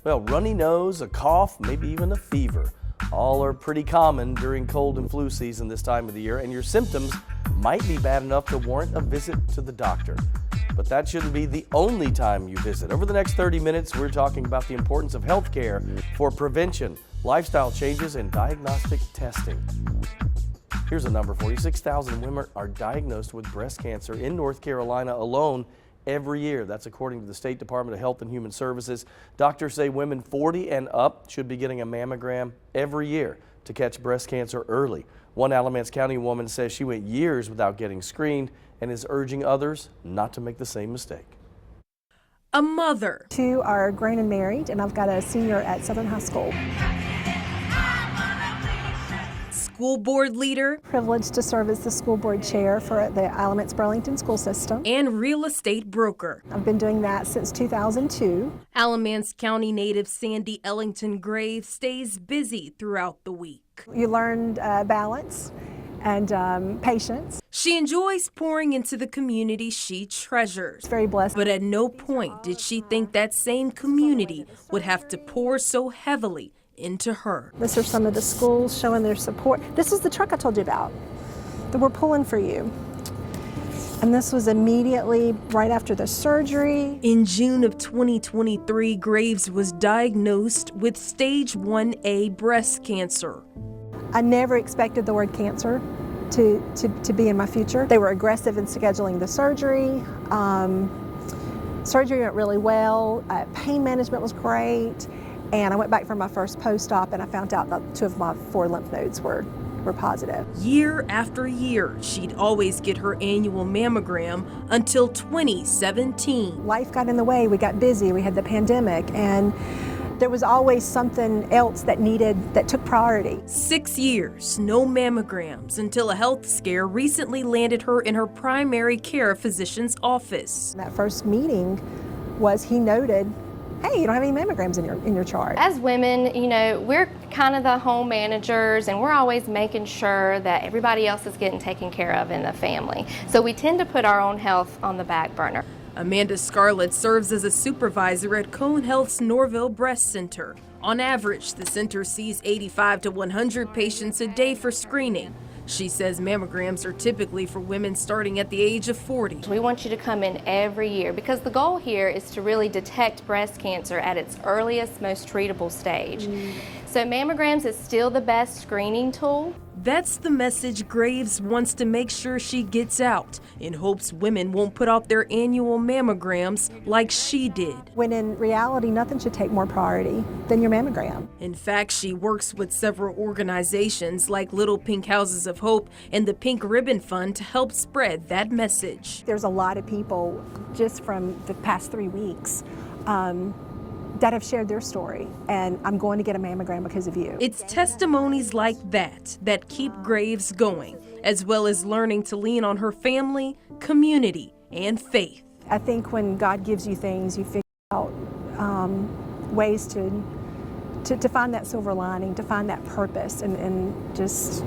Well, runny nose, a cough, maybe even a fever. All are pretty common during cold and flu season this time of the year, and your symptoms might be bad enough to warrant a visit to the doctor. But that shouldn't be the only time you visit. Over the next 30 minutes, we're talking about the importance of health care for prevention, lifestyle changes, and diagnostic testing. Here's a number for you. 6,000 women are diagnosed with breast cancer in North Carolina alone every year. That's according to the State Department of Health and Human Services. Doctors say women 40 and up should be getting a mammogram every year to catch breast cancer early. One Alamance County woman says she went years without getting screened and is urging others not to make the same mistake. A mother. 2 are grown and married, and I've got a senior at Southern High School. School board leader. Privileged to serve as the school board chair for the Alamance Burlington School System. And real estate broker. I've been doing that since 2002. Alamance County native Sandy Ellington Graves stays busy throughout the week. You learned balance and patience. She enjoys pouring into the community she treasures. It's very blessed. But at no point did she think that same community would have to pour so heavily into her. These are some of the schools showing their support. This is the truck I told you about that we're pulling for you. And this was immediately right after the surgery. In June of 2023, Graves was diagnosed with stage 1A breast cancer. I never expected the word cancer to be in my future. They were aggressive in scheduling the surgery. Surgery went really well. Pain management was great. And I went back for my first post-op and I found out that 2 of my 4 lymph nodes were positive. Year after year, she'd always get her annual mammogram until 2017. Life got in the way, we got busy, we had the pandemic, and there was always something else that took priority. 6 years, no mammograms, until a health scare recently landed her in her primary care physician's office. That first meeting was he noted, hey, you don't have any mammograms in your chart. As women, we're kind of the home managers and we're always making sure that everybody else is getting taken care of in the family. So we tend to put our own health on the back burner. Amanda Scarlett serves as a supervisor at Cone Health's Norville Breast Center. On average, the center sees 85 to 100 patients a day for screening. She says mammograms are typically for women starting at the age of 40. We want you to come in every year because the goal here is to really detect breast cancer at its earliest, most treatable stage. So mammograms is still the best screening tool. That's the message Graves wants to make sure she gets out, in hopes women won't put off their annual mammograms like she did. When in reality, nothing should take more priority than your mammogram. In fact, she works with several organizations like Little Pink Houses of Hope and the Pink Ribbon Fund to help spread that message. There's a lot of people just from the past 3 weeks that have shared their story, and I'm going to get a mammogram because of you. It's testimonies like that keep Graves going, as well as learning to lean on her family, community, and faith. I think when God gives you things, you figure out ways to find that silver lining, to find that purpose, and just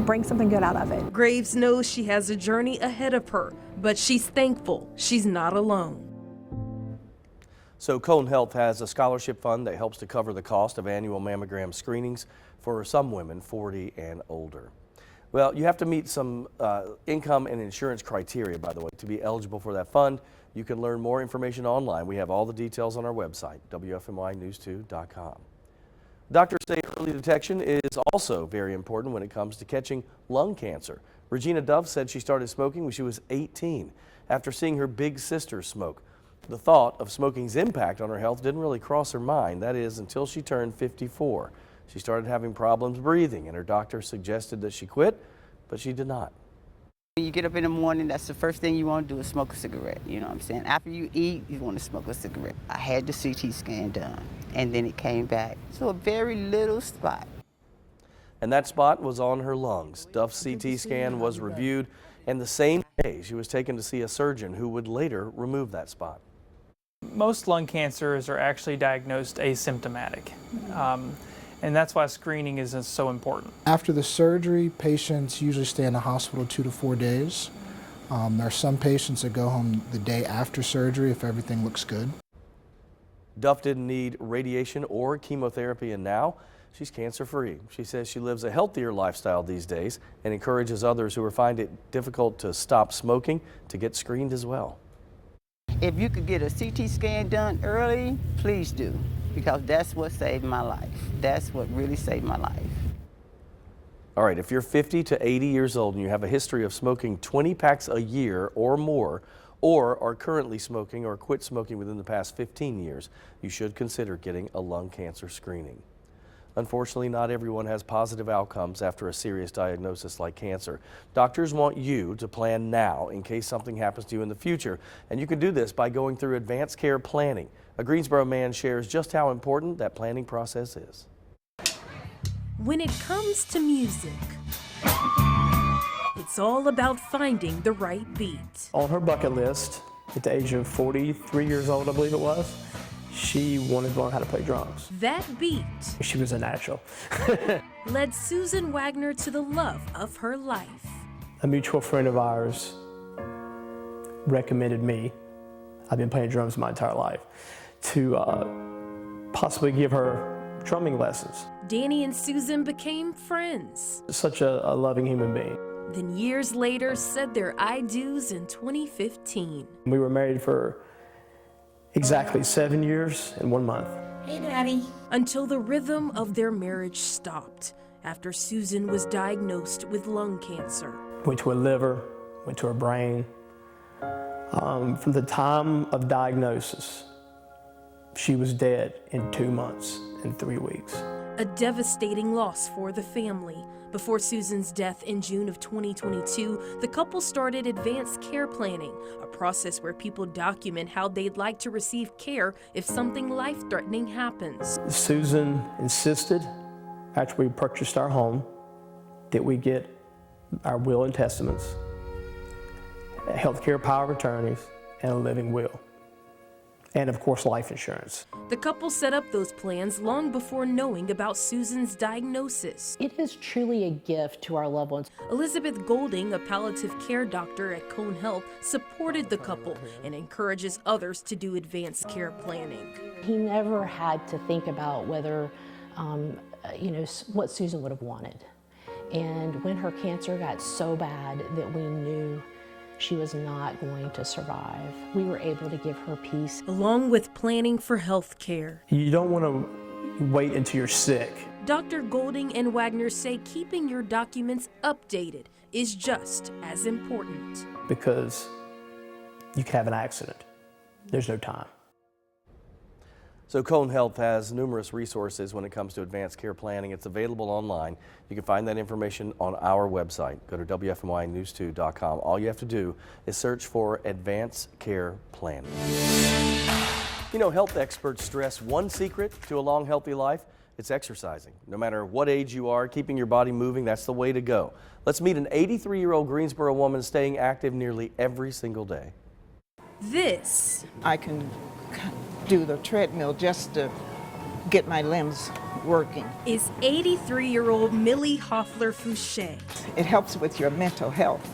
bring something good out of it. Graves knows she has a journey ahead of her, but she's thankful she's not alone. So Cone Health has a scholarship fund that helps to cover the cost of annual mammogram screenings for some women 40 and older. Well, you have to meet some income and insurance criteria, by the way, to be eligible for that fund. You can learn more information online. We have all the details on our website, WFMYnews2.com. Doctors say early detection is also very important when it comes to catching lung cancer. Regina Dove said she started smoking when she was 18 after seeing her big sister smoke. The thought of smoking's impact on her health didn't really cross her mind, that is, until she turned 54. She started having problems breathing, and her doctor suggested that she quit, but she did not. When you get up in the morning, that's the first thing you want to do is smoke a cigarette, you know what I'm saying? After you eat, you want to smoke a cigarette. I had the CT scan done, and then it came back. So a very little spot. And that spot was on her lungs. Duff's CT scan was reviewed, and the same day she was taken to see a surgeon who would later remove that spot. Most lung cancers are actually diagnosed asymptomatic, and that's why screening is so important. After the surgery, patients usually stay in the hospital 2 to 4 days. There are some patients that go home the day after surgery if everything looks good. Duff didn't need radiation or chemotherapy, and now she's cancer-free. She says she lives a healthier lifestyle these days and encourages others who find it difficult to stop smoking to get screened as well. If you could get a CT scan done early, please do, because that's what saved my life. That's what really saved my life. All right, if you're 50 to 80 years old and you have a history of smoking 20 packs a year or more, or are currently smoking or quit smoking within the past 15 years, you should consider getting a lung cancer screening. Unfortunately, not everyone has positive outcomes after a serious diagnosis like cancer. Doctors want you to plan now in case something happens to you in the future, and you can do this by going through advanced care planning. A Greensboro man shares just how important that planning process is. When it comes to music, it's all about finding the right beat. On her bucket list, at the age of 43 years old, I believe it was, she wanted to learn how to play drums. That beat She was a natural. led Susan Wagner to the love of her life. A mutual friend of ours recommended me, I've been playing drums my entire life, to possibly give her drumming lessons. Danny and Susan became friends. Such a loving human being. Then years later said their I do's in 2015. We were married for exactly 7 years and 1 month. Hey, Daddy. Until the rhythm of their marriage stopped after Susan was diagnosed with lung cancer. Went to her liver, went to her brain. From the time of diagnosis, she was dead in 2 months and 3 weeks. A devastating loss for the family. Before Susan's death in June of 2022, the couple started advanced care planning, a process where people document how they'd like to receive care if something life-threatening happens. Susan insisted, after we purchased our home, that we get our will and testaments, healthcare power of attorneys, and a living will. And of course, life insurance. The couple set up those plans long before knowing about Susan's diagnosis. It is truly a gift to our loved ones. Elizabeth Golding, a palliative care doctor at Cone Health, supported the couple and encourages others to do advanced care planning. He never had to think about whether, what Susan would have wanted. And when her cancer got so bad that we knew she was not going to survive, we were able to give her peace. Along with planning for health care. You don't want to wait until you're sick. Dr. Golding and Wagner say keeping your documents updated is just as important. Because you can have an accident. There's no time. So Cone Health has numerous resources when it comes to advanced care planning. It's available online. You can find that information on our website. Go to WFMYnews2.com. All you have to do is search for advanced care planning. You know, health experts stress one secret to a long, healthy life. It's exercising. No matter what age you are, keeping your body moving, that's the way to go. Let's meet an 83-year-old Greensboro woman staying active nearly every single day. This I can do the treadmill just to get my limbs working. is 83-year-old Millie Hoffler-Fouché. It helps with your mental health.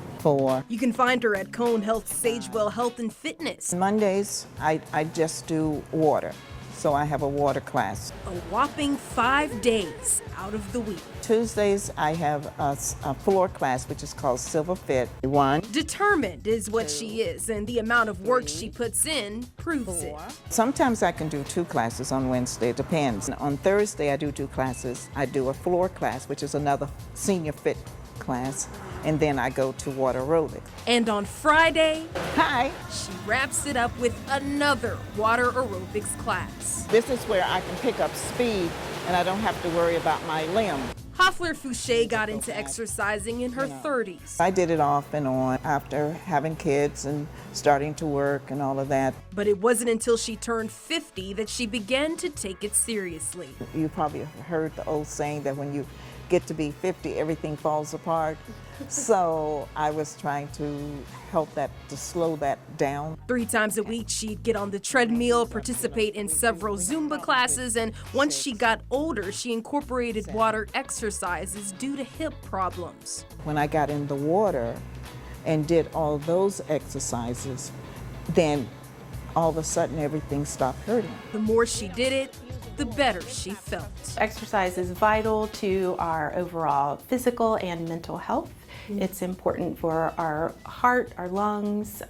You can find her at Cone Health Sagewell Health and Fitness. Mondays, I just do water. So I have a water class. A whopping 5 days out of the week. Tuesdays, I have a floor class, which is called Silver Fit. 1. Determined is what she is, and the amount of work she puts in proves it. Sometimes I can do 2 classes on Wednesday, it depends. On Thursday, I do 2 classes. I do a floor class, which is another senior fit class, and then I go to water aerobics. And on Friday, Hi, she wraps it up with another water aerobics class. this is where I can pick up speed and I don't have to worry about my limb. Hoffler-Fouché got into exercising in her 30s. I did it off and on after having kids and starting to work and all of that. But it wasn't until she turned 50 that she began to take it seriously. You probably heard the old saying that when you get to be 50, everything falls apart. So I was trying to help that, to slow that down. 3 times a week, she'd get on the treadmill, participate in several Zumba classes, and once she got older, she incorporated water exercises due to hip problems. When I got in the water and did all those exercises, then all of a sudden everything stopped hurting. The more she did it, the better she felt. Exercise is vital to our overall physical and mental health. It's important for our heart, our lungs,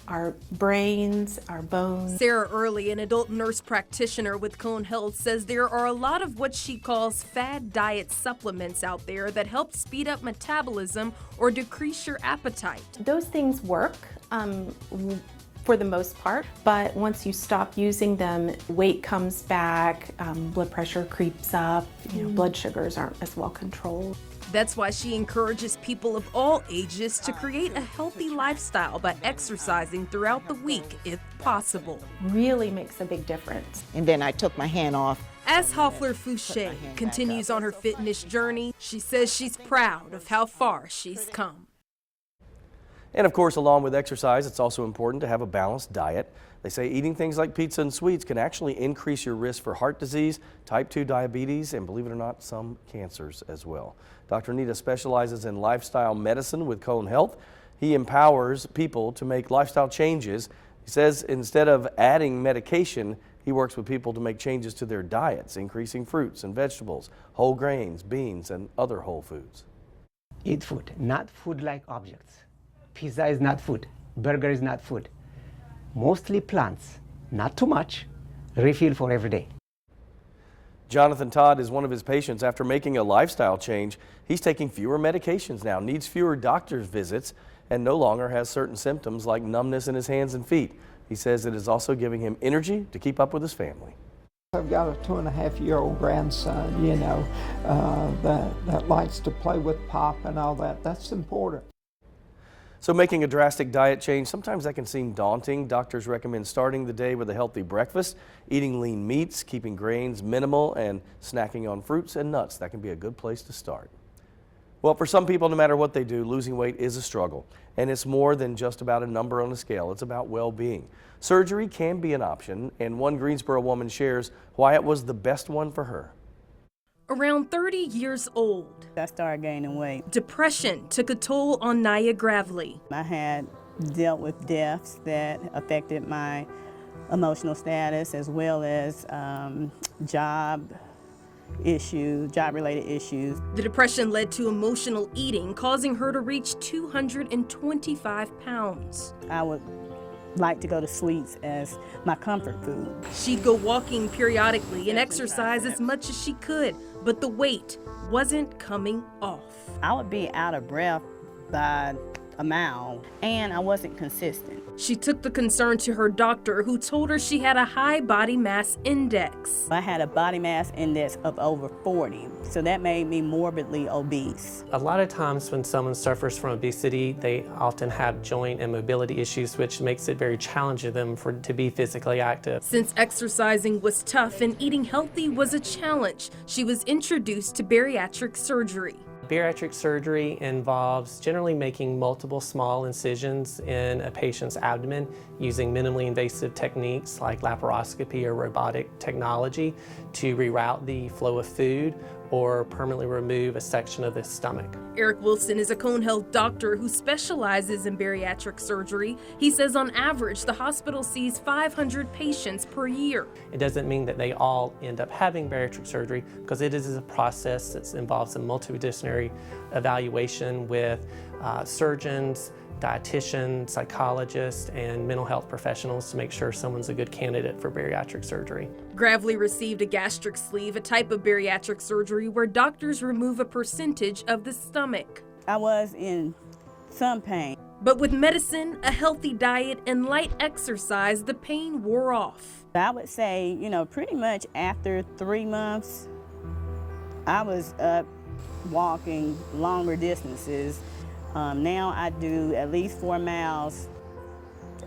our brains, our bones. Sarah Early, an adult nurse practitioner with Cone Health, says there are a lot of what she calls fad diet supplements out there that help speed up metabolism or decrease your appetite. Those things work for the most part, but once you stop using them, weight comes back, blood pressure creeps up, blood sugars aren't as well controlled. That's why she encourages people of all ages to create a healthy lifestyle by exercising throughout the week if possible. Really makes a big difference. And then I took my hand off. As Hoffler Fouché continues on her fitness journey, she says she's proud of how far she's come. And of course, along with exercise, it's also important to have a balanced diet. They say eating things like pizza and sweets can actually increase your risk for heart disease, type 2 diabetes, and believe it or not, some cancers as well. Dr. Nita specializes in lifestyle medicine with Cone Health. He empowers people to make lifestyle changes. He says instead of adding medication, he works with people to make changes to their diets, increasing fruits and vegetables, whole grains, beans, and other whole foods. Eat food, not food-like objects. Pizza is not food. Burger is not food. Mostly plants, not too much. Refill for every day. Jonathan Todd is one of his patients. After making a lifestyle change, he's taking fewer medications now, needs fewer doctor's visits, and no longer has certain symptoms like numbness in his hands and feet. He says it is also giving him energy to keep up with his family. I've got a 2.5-year-old grandson, that likes to play with Pop and all that. That's important. So making a drastic diet change, sometimes that can seem daunting. Doctors recommend starting the day with a healthy breakfast, eating lean meats, keeping grains minimal, and snacking on fruits and nuts. That can be a good place to start. Well, for some people, no matter what they do, losing weight is a struggle. And it's more than just about a number on a scale. It's about well-being. Surgery can be an option, and one Greensboro woman shares why it was the best one for her. Around 30 years old, I started gaining weight. Depression took a toll on Naya Gravely. I had dealt with deaths that affected my emotional status as well as job-related issues. The depression led to emotional eating, causing her to reach 225 pounds. I would like to go to sweets as my comfort food. She'd go walking periodically and exercise as much as she could, but the weight wasn't coming off. I would be out of breath by a mile, and I wasn't consistent. She took the concern to her doctor, who told her she had a high body mass index. I had a body mass index of over 40, so that made me morbidly obese. A lot of times when someone suffers from obesity, they often have joint and mobility issues, which makes it very challenging for them to be physically active. Since exercising was tough and eating healthy was a challenge, she was introduced to bariatric surgery. Bariatric surgery involves generally making multiple small incisions in a patient's abdomen using minimally invasive techniques like laparoscopy or robotic technology to reroute the flow of food or permanently remove a section of the stomach. Eric Wilson is a Cone Health doctor who specializes in bariatric surgery. He says on average, the hospital sees 500 patients per year. It doesn't mean that they all end up having bariatric surgery, because it is a process that involves a multidisciplinary evaluation with surgeons, dietitians, psychologists, and mental health professionals to make sure someone's a good candidate for bariatric surgery. Gravely received a gastric sleeve, a type of bariatric surgery where doctors remove a percentage of the stomach. I was in some pain. But with medicine, a healthy diet, and light exercise, the pain wore off. I would say, pretty much after 3 months, I was up walking longer distances. Now I do at least 4 miles,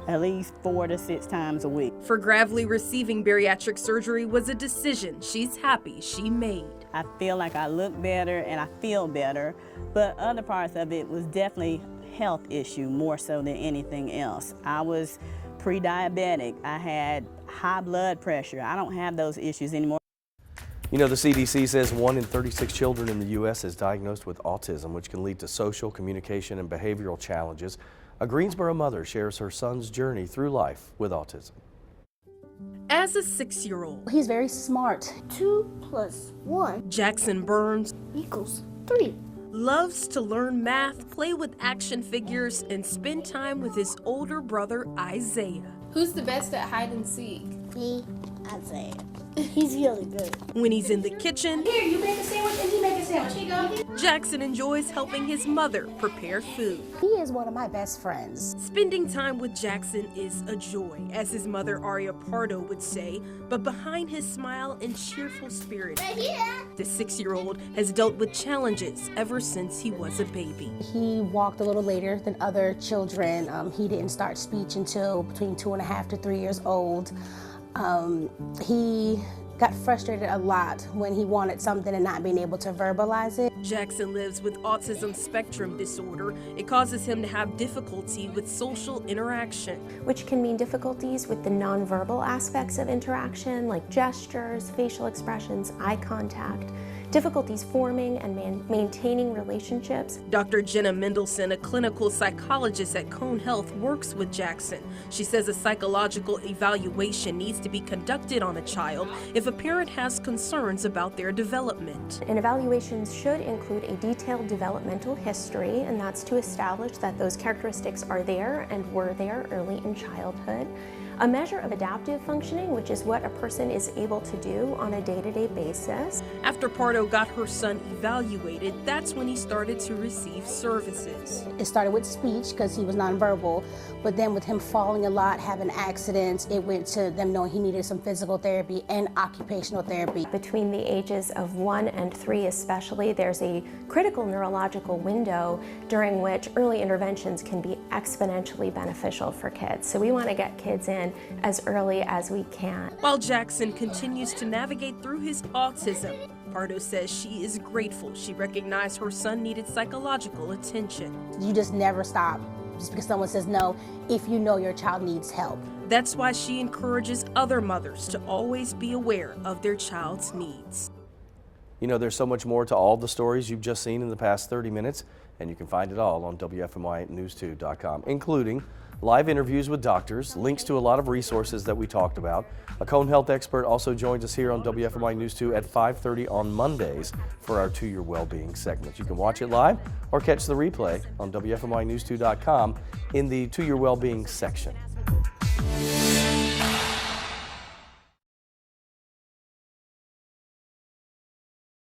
at least 4 to 6 times a week. For Gravely, receiving bariatric surgery was a decision she's happy she made. I feel like I look better and I feel better, but other parts of it was definitely a health issue more so than anything else. I was pre-diabetic. I had high blood pressure. I don't have those issues anymore. The CDC says 1 in 36 children in the U.S. is diagnosed with autism, which can lead to social, communication, and behavioral challenges. A Greensboro mother shares her son's journey through life with autism. As a 6-year-old, He's very smart. 2 + 1 Jackson Burns equals 3. loves to learn math, play with action figures, and spend time with his older brother, Isaiah. Who's the best at hide and seek? Me, Isaiah. He's really good. When he's in the kitchen, Here, you make a sandwich and he make a sandwich. Here you go. Jackson enjoys helping his mother prepare food. He is one of my best friends. Spending time with Jackson is a joy, as his mother Aria Pardo would say, but behind his smile and cheerful spirit, the 6-year-old has dealt with challenges ever since he was a baby. He walked a little later than other children. He didn't start speech until between 2.5 to 3 years old. He got frustrated a lot when he wanted something and not being able to verbalize it. Jackson lives with autism spectrum disorder. It causes him to have difficulty with social interaction, which can mean difficulties with the nonverbal aspects of interaction, like gestures, facial expressions, eye contact, difficulties forming and maintaining relationships. Dr. Jenna Mendelson, a clinical psychologist at Cone Health, works with Jackson. She says a psychological evaluation needs to be conducted on a child if a parent has concerns about their development. And evaluations should include a detailed developmental history, and that's to establish that those characteristics are there and were there early in childhood. A measure of adaptive functioning, which is what a person is able to do on a day-to-day basis. After Pardo got her son evaluated, that's when he started to receive services. It started with speech because he was nonverbal, but then with him falling a lot, having accidents, it went to them knowing he needed some physical therapy and occupational therapy. Between the ages of 1 and 3 especially, there's a critical neurological window during which early interventions can be exponentially beneficial for kids. So we want to get kids in as early as we can. While Jackson continues to navigate through his autism, Pardo says she is grateful she recognized her son needed psychological attention. You just never stop just because someone says no if you know your child needs help. That's why she encourages other mothers to always be aware of their child's needs. You know, there's so much more to all the stories you've just seen in the past 30 minutes, and you can find it all on WFMYnews2.com, including live interviews with doctors, links to a lot of resources that we talked about. A Cone Health expert also joins us here on WFMY News 2 at 5:30 on Mondays for our 2 Your Wellbeing segment. You can watch it live or catch the replay on WFMYnews2.com in the 2 Your Wellbeing section.